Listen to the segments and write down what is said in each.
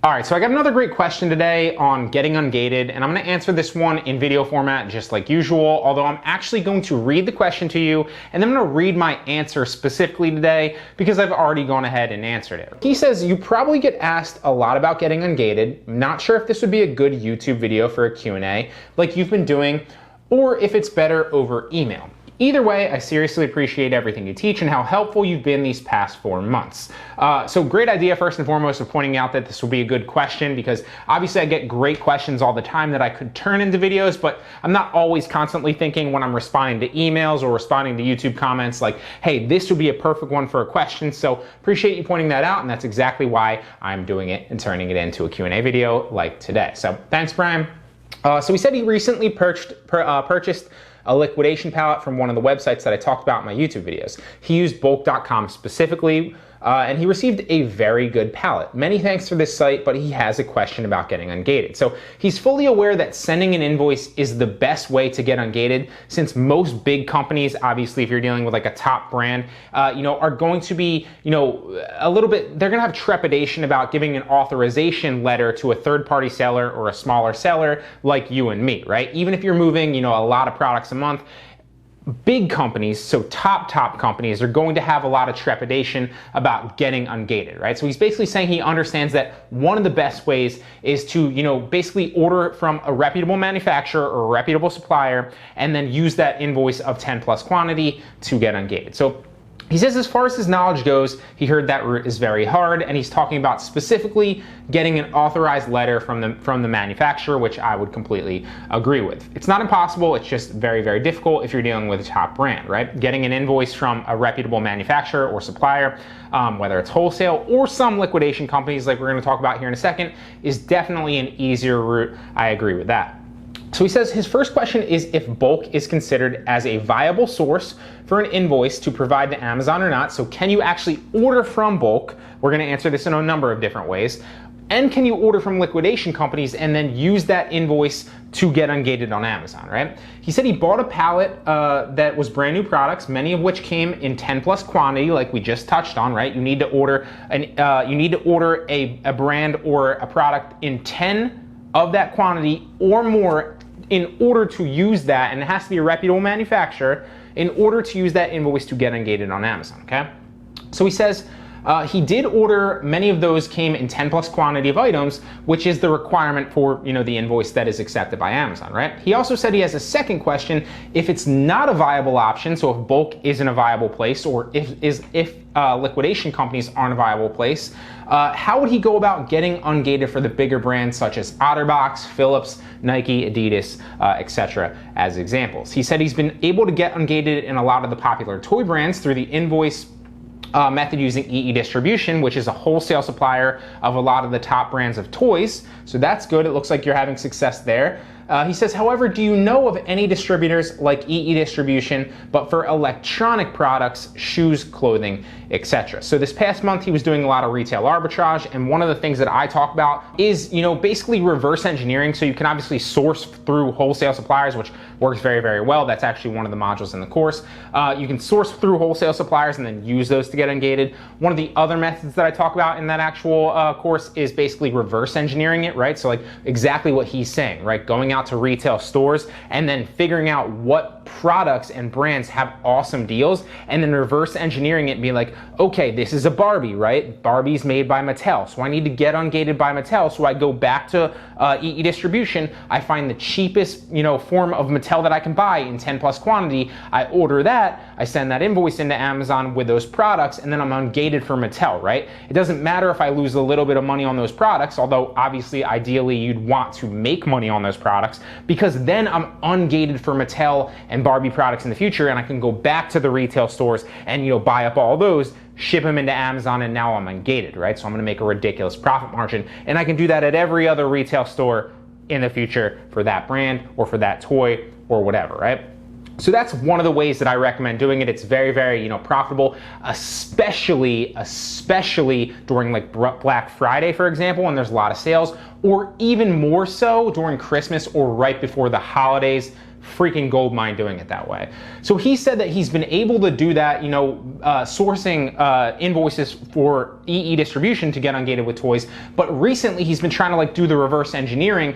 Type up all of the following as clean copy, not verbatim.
All right, so I got another great question today on getting ungated, and I'm gonna answer this one in video format just like usual, although I'm actually going to read the question to you, and then I'm gonna read my answer specifically today because I've already gone ahead and answered it. He says, you probably get asked a lot about getting ungated. Not sure if this would be a good YouTube video for a Q&A like you've been doing, or if it's better over email. Either way, I seriously appreciate everything you teach and how helpful you've been these past 4 months. So great idea, first and foremost, of pointing out that this will be a good question, because obviously I get great questions all the time that I could turn into videos, but I'm not always constantly thinking when I'm responding to emails or responding to YouTube comments like, hey, this would be a perfect one for a question. So appreciate you pointing that out, and that's exactly why I'm doing it and turning it into a Q&A video like today. So thanks, Brian. So he said he recently purchased a liquidation pallet from one of the websites that I talked about in my YouTube videos. He used bulk.com specifically, and he received a very good pallet. Many thanks for this site, but he has a question about getting ungated. So he's fully aware that sending an invoice is the best way to get ungated, since most big companies, obviously if you're dealing with like a top brand, are going to be, a little bit, they're gonna have trepidation about giving an authorization letter to a third-party seller or a smaller seller like you and me, right? Even if you're moving, a lot of products a month, big companies, so top companies, are going to have a lot of trepidation about getting ungated, right? So he's basically saying he understands that one of the best ways is to, basically order it from a reputable manufacturer or a reputable supplier, and then use that invoice of 10 plus quantity to get ungated. So he says as far as his knowledge goes, he heard that route is very hard, and he's talking about specifically getting an authorized letter from the manufacturer, which I would completely agree with. It's not impossible, it's just very, very difficult if you're dealing with a top brand, right? Getting an invoice from a reputable manufacturer or supplier, whether it's wholesale or some liquidation companies like we're gonna talk about here in a second, is definitely an easier route. I agree with that. So he says his first question is if bulk is considered as a viable source for an invoice to provide to Amazon or not. So can you actually order from bulk? We're gonna answer this in a number of different ways. And can you order from liquidation companies and then use that invoice to get ungated on Amazon, right? He said he bought a pallet that was brand new products, many of which came in 10 plus quantity, like we just touched on, right? You need to order a brand or a product in 10 of that quantity or more in order to use that, and it has to be a reputable manufacturer, in order to use that invoice to get ungated on Amazon, okay? So he says he did order, many of those came in 10 plus quantity of items, which is the requirement for the invoice that is accepted by Amazon, right? He also said he has a second question, if it's not a viable option, so if bulk isn't a viable place, or if liquidation companies aren't a viable place, how would he go about getting ungated for the bigger brands such as Otterbox, Philips, Nike, Adidas, etc. as examples? He said he's been able to get ungated in a lot of the popular toy brands through the invoice method using EE Distribution, which is a wholesale supplier of a lot of the top brands of toys. So that's good. It looks like you're having success there. He says, however, do you know of any distributors like EE Distribution, but for electronic products, shoes, clothing, etc.? So this past month, he was doing a lot of retail arbitrage, and one of the things that I talk about is, basically reverse engineering. So you can obviously source through wholesale suppliers, which works very, very well. That's actually one of the modules in the course. You can source through wholesale suppliers and then use those to get ungated. One of the other methods that I talk about in that actual course is basically reverse engineering it, right? So like exactly what he's saying, right? Going out to retail stores and then figuring out what products and brands have awesome deals, and then reverse engineering it and be like, okay, this is a Barbie, right? Barbie's made by Mattel, so I need to get ungated by Mattel. So I go back to EE Distribution, I find the cheapest form of Mattel that I can buy in 10 plus quantity, I order that, I send that invoice into Amazon with those products, and then I'm ungated for Mattel, right? It doesn't matter if I lose a little bit of money on those products, although obviously ideally you'd want to make money on those products, because then I'm ungated for Mattel and Barbie products in the future, and I can go back to the retail stores and buy up all those, ship them into Amazon, and now I'm ungated, right? So I'm gonna make a ridiculous profit margin, and I can do that at every other retail store in the future for that brand or for that toy or whatever, right? So that's one of the ways that I recommend doing it. It's very, very, profitable, especially during like Black Friday, for example, when there's a lot of sales, or even more so during Christmas or right before the holidays freaking goldmine doing it that way. So he said that he's been able to do that, sourcing invoices for EE distribution to get Ungated with toys, but recently he's been trying to do the reverse engineering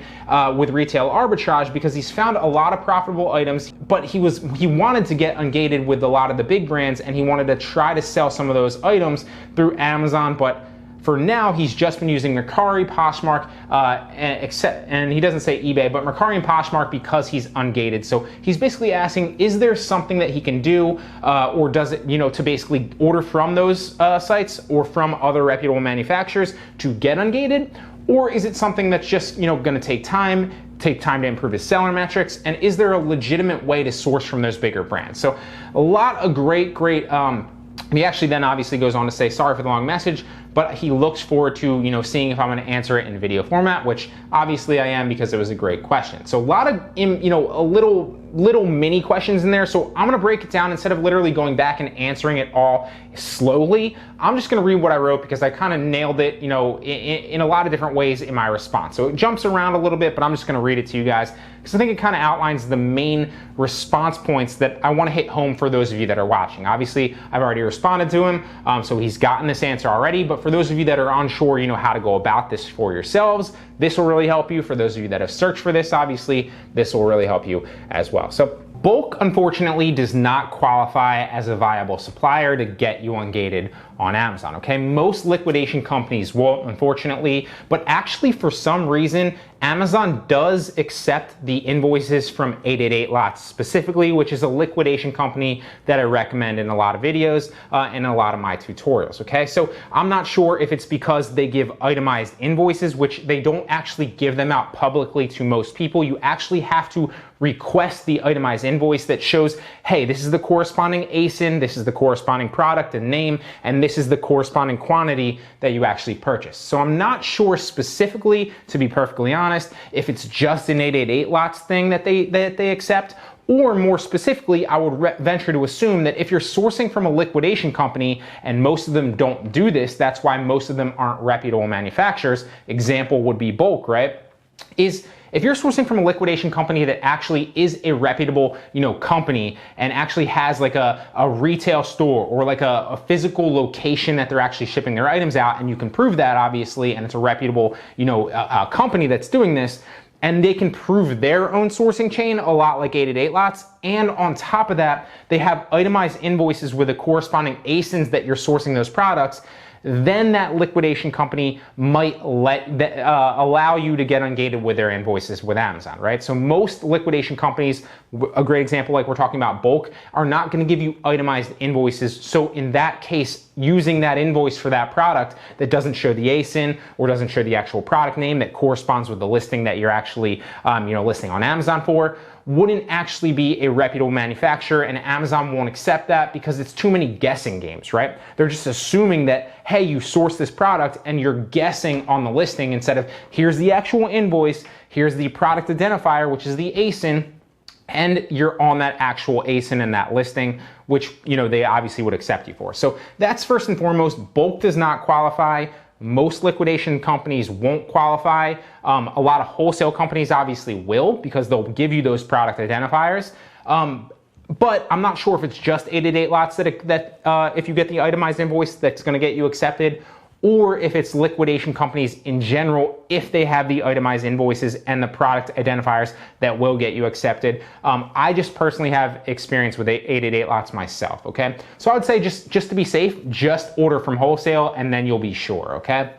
with retail arbitrage, because he's found a lot of profitable items, but he wanted to get Ungated with a lot of the big brands, and he wanted to try to sell some of those items through Amazon, but for now, he's just been using Mercari, Poshmark, and he doesn't say eBay, but Mercari and Poshmark because he's Ungated. So he's basically asking, is there something that he can do, or does it, to basically order from those sites or from other reputable manufacturers to get Ungated? Or is it something that's just, going to take time to improve his seller metrics? And is there a legitimate way to source from those bigger brands? So a lot of great, he actually then obviously goes on to say, sorry for the long message, but he looks forward to, seeing if I'm going to answer it in video format, which obviously I am, because it was a great question. So a lot of, a little mini questions in there. So I'm going to break it down instead of literally going back and answering it all slowly. I'm just going to read what I wrote, because I kind of nailed it, in a lot of different ways in my response. So it jumps around a little bit, but I'm just going to read it to you guys, because I think it kind of outlines the main response points that I want to hit home for those of you that are watching. Obviously, I've already responded to him, so he's gotten this answer already, but for those of you that are unsure, how to go about this for yourselves, this will really help you. For those of you that have searched for this, obviously, this will really help you as well. So bulk, unfortunately, does not qualify as a viable supplier to get you Ungated on Amazon, okay? Most liquidation companies won't, unfortunately, but actually for some reason, Amazon does accept the invoices from 888 Lots specifically, which is a liquidation company that I recommend in a lot of videos and a lot of my tutorials, okay? So I'm not sure if it's because they give itemized invoices, which they don't actually give them out publicly to most people. You actually have to request the itemized invoice that shows, hey, this is the corresponding ASIN, this is the corresponding product and name, and this is the corresponding quantity that you actually purchased. So I'm not sure specifically, to be perfectly honest, if it's just an 888 Lots thing that they accept, or more specifically, I would venture to assume that if you're sourcing from a liquidation company, and most of them don't do this, that's why most of them aren't reputable manufacturers. Example would be Bulk, right? If you're sourcing from a liquidation company that actually is a reputable, company, and actually has a retail store or a physical location that they're actually shipping their items out, and you can prove that obviously, and it's a reputable, company that's doing this, and they can prove their own sourcing chain, a lot like 888 Lots, and on top of that, they have itemized invoices with the corresponding ASINs that you're sourcing those products, then that liquidation company might allow you to get Ungated with their invoices with Amazon, right? So most liquidation companies, a great example like we're talking about Bulk, are not going to give you itemized invoices. So in that case, using that invoice for that product that doesn't show the ASIN or doesn't show the actual product name that corresponds with the listing that you're actually listing on Amazon for, wouldn't actually be a reputable manufacturer, and Amazon won't accept that because it's too many guessing games, right? They're just assuming that, hey, you source this product and you're guessing on the listing instead of here's the actual invoice, here's the product identifier, which is the ASIN, and you're on that actual ASIN in that listing, which they obviously would accept you for. So that's first and foremost. Bulk does not qualify. Most liquidation companies won't qualify. A lot of wholesale companies obviously will, because they'll give you those product identifiers. But I'm not sure if it's just 888 Lots that if you get the itemized invoice that's going to get you accepted, or if it's liquidation companies in general, if they have the itemized invoices and the product identifiers that will get you accepted. I just personally have experience with 888 Lots myself, okay? So I would say just to be safe, just order from wholesale and then you'll be sure, okay?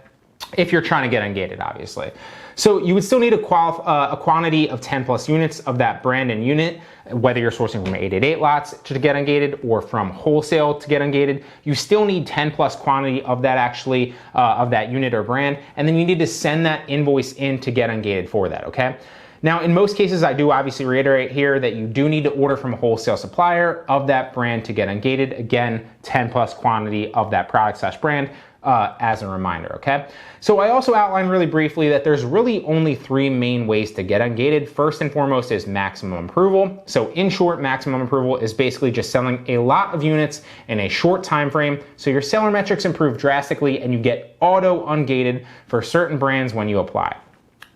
If you're trying to get Ungated, obviously. So you would still need a quantity of 10 plus units of that brand and unit, whether you're sourcing from 888 Lots to get Ungated or from wholesale to get Ungated. You still need 10 plus quantity of that actually, of that unit or brand, and then you need to send that invoice in to get Ungated for that, okay? Now, in most cases, I do obviously reiterate here that you do need to order from a wholesale supplier of that brand to get Ungated. Again, 10 plus quantity of that product / brand. As a reminder, okay? So I also outlined really briefly that there's really only 3 main ways to get Ungated. First and foremost is maximum approval. So in short, maximum approval is basically just selling a lot of units in a short time frame, so your seller metrics improve drastically and you get auto Ungated for certain brands when you apply.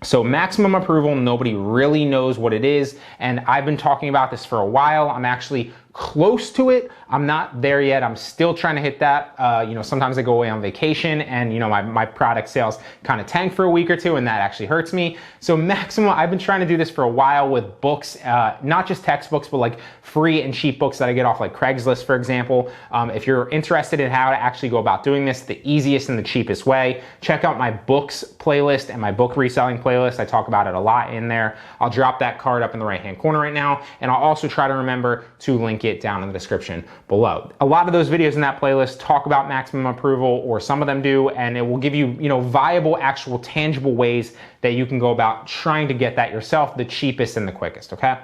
So maximum approval, nobody really knows what it is. And I've been talking about this for a while. I'm actually close to it. I'm not there yet. I'm still trying to hit that. Sometimes I go away on vacation and, my product sales kind of tank for a week or two, and that actually hurts me. So maximum, I've been trying to do this for a while with books, not just textbooks, but like free and cheap books that I get off like Craigslist, for example. If you're interested in how to actually go about doing this, the easiest and the cheapest way, check out my books playlist and my book reselling playlist. I talk about it a lot in there. I'll drop that card up in the right-hand corner right now, and I'll also try to remember to link it down in the description below. A lot of those videos in that playlist talk about maximum approval, or some of them do, and it will give you, viable, actual, tangible ways that you can go about trying to get that yourself the cheapest and the quickest, okay?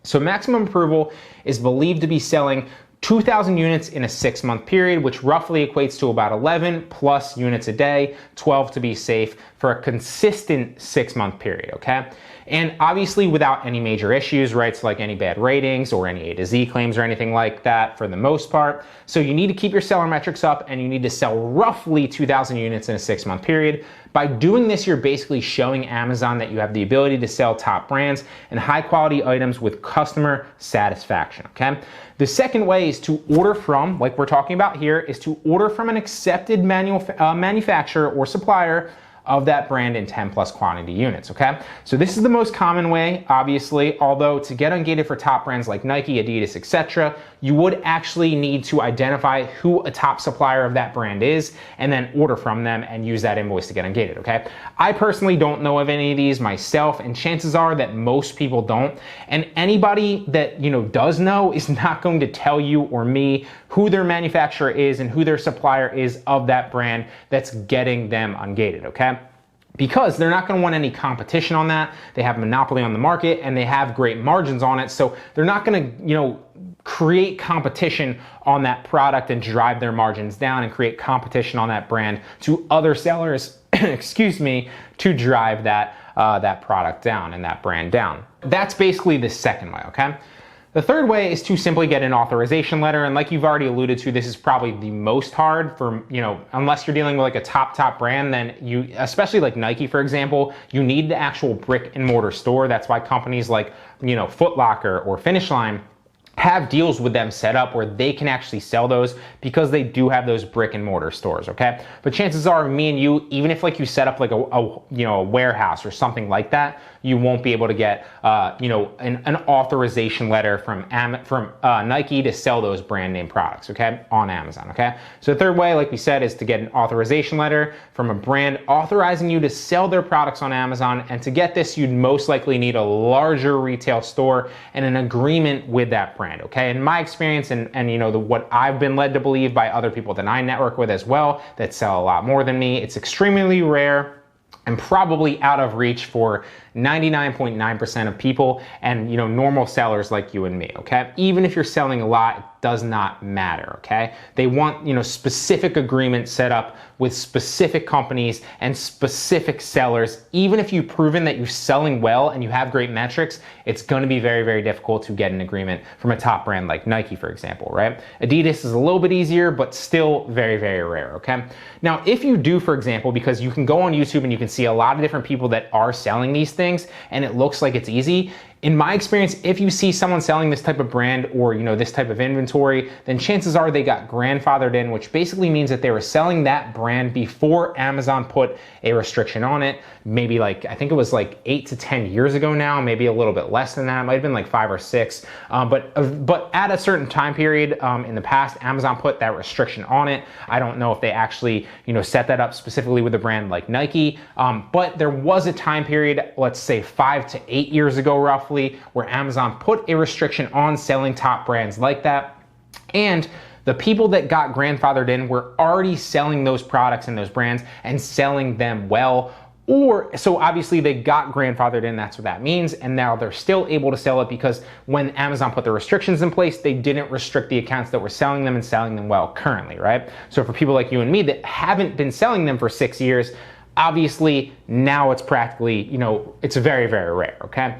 So maximum approval is believed to be selling 2,000 units in a 6-month period, which roughly equates to about 11 plus units a day, 12 to be safe, for a consistent 6-month period, okay? And obviously without any major issues, right? So like any bad ratings or any A to Z claims or anything like that for the most part. So you need to keep your seller metrics up, and you need to sell roughly 2,000 units in a 6-month period. By doing this, you're basically showing Amazon that you have the ability to sell top brands and high quality items with customer satisfaction, okay? The second way is to order from, like we're talking about here, is to order from an accepted manufacturer or supplier of that brand in 10 plus quantity units, okay? So this is the most common way, obviously, although to get ungated for top brands like Nike, Adidas, etc., you would actually need to identify who a top supplier of that brand is and then order from them and use that invoice to get ungated, okay? I personally don't know of any of these myself, and chances are that most people don't. And anybody that, does know is not going to tell you or me who their manufacturer is and who their supplier is of that brand that's getting them ungated, okay? Because they're not going to want any competition on that. They have a monopoly on the market and they have great margins on it. So they're not going to, create competition on that product and drive their margins down and create competition on that brand to other sellers, to drive that product down and that brand down. That's basically the second way, okay? The third way is to simply get an authorization letter, and like you've already alluded to, this is probably the most hard for, unless you're dealing with like a top brand, then you, especially like Nike, for example, you need the actual brick and mortar store. That's why companies like, Foot Locker or Finish Line have deals with them set up where they can actually sell those, because they do have those brick and mortar stores, okay? But chances are, me and you, even if like you set up like a warehouse or something like that, you won't be able to get an authorization letter from Nike to sell those brand name products, okay, on Amazon, okay? So the third way, like we said, is to get an authorization letter from a brand authorizing you to sell their products on Amazon. And to get this, you'd most likely need a larger retail store and an agreement with that brand, okay? In my experience, and what I've been led to believe by other people that I network with as well that sell a lot more than me, it's extremely rare and probably out of reach for 99.9% of people and normal sellers like you and me, okay? Even if you're selling a lot, it does not matter, okay? They want specific agreements set up with specific companies and specific sellers. Even if you've proven that you're selling well and you have great metrics, it's going to be very, very difficult to get an agreement from a top brand like Nike, for example, right? Adidas is a little bit easier, but still very, very rare, okay? Now, if you do, for example, because you can go on YouTube and you can see a lot of different people that are selling these things and it looks like it's easy. In my experience, if you see someone selling this type of brand or this type of inventory, then chances are they got grandfathered in, which basically means that they were selling that brand before Amazon put a restriction on it. Maybe I think it was 8 to 10 years ago now, maybe a little bit less than that. It might have been 5 or 6. But at a certain time period in the past, Amazon put that restriction on it. I don't know if they actually set that up specifically with a brand like Nike, but there was a time period, let's say 5 to 8 years ago roughly, where Amazon put a restriction on selling top brands like that. And the people that got grandfathered in were already selling those products and those brands and selling them well. So obviously they got grandfathered in, that's what that means, and now they're still able to sell it because when Amazon put the restrictions in place, they didn't restrict the accounts that were selling them and selling them well currently, right? So for people like you and me that haven't been selling them for 6 years, obviously now it's practically, it's very, very rare, okay?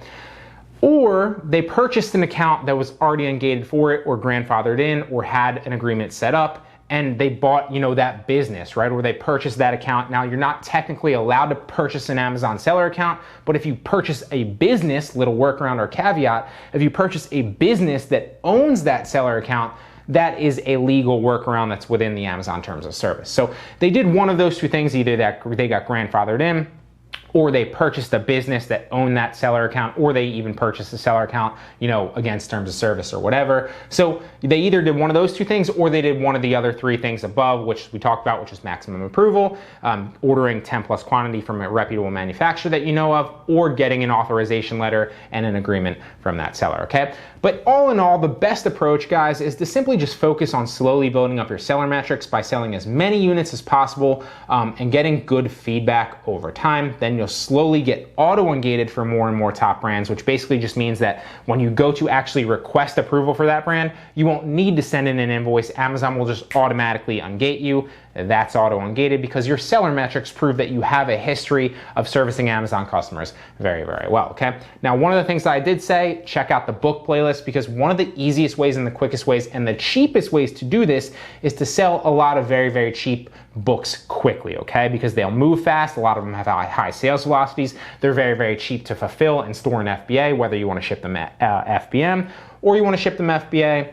Or they purchased an account that was already ungated for it or grandfathered in or had an agreement set up, and they bought, that business, right? Or they purchased that account. Now, you're not technically allowed to purchase an Amazon seller account, but if you purchase a business, little workaround or caveat, if you purchase a business that owns that seller account, that is a legal workaround that's within the Amazon terms of service. So they did one of those two things, either that they got grandfathered in, or they purchased a business that owned that seller account, or they even purchased a seller account, against terms of service or whatever. So they either did one of those two things, or they did one of the other three things above, which we talked about, which is maximum approval, ordering 10 plus quantity from a reputable manufacturer that you know of, or getting an authorization letter and an agreement from that seller, okay? But all in all, the best approach, guys, is to simply just focus on slowly building up your seller metrics by selling as many units as possible and getting good feedback over time. Then you'll slowly get auto-ungated for more and more top brands, which basically just means that when you go to actually request approval for that brand, you won't need to send in an invoice. Amazon will just automatically ungate you. That's auto-ungated because your seller metrics prove that you have a history of servicing Amazon customers very, very well, okay? Now, one of the things that I did say, check out the book playlist, because one of the easiest ways and the quickest ways and the cheapest ways to do this is to sell a lot of very, very cheap books quickly, okay? Because they'll move fast. A lot of them have high sales velocities. They're very, very cheap to fulfill and store in FBA, whether you want to ship them FBM or you want to ship them FBA.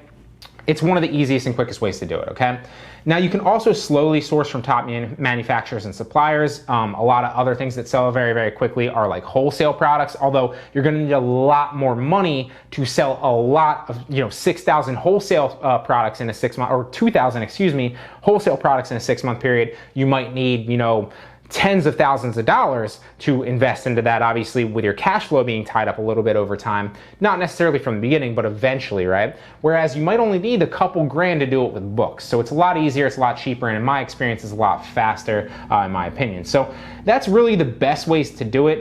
It's one of the easiest and quickest ways to do it, okay? Now, you can also slowly source from top manufacturers and suppliers. A lot of other things that sell very, very quickly are like wholesale products, although you're gonna need a lot more money to sell a lot of, 6,000 wholesale products in a 6 month, or 2,000, wholesale products in a 6 month period. You might need, tens of thousands of dollars to invest into that, obviously with your cash flow being tied up a little bit over time, not necessarily from the beginning, but eventually, right? Whereas you might only need a couple grand to do it with books. So it's a lot easier, it's a lot cheaper, and in my experience, it's a lot faster, in my opinion. So that's really the best ways to do it.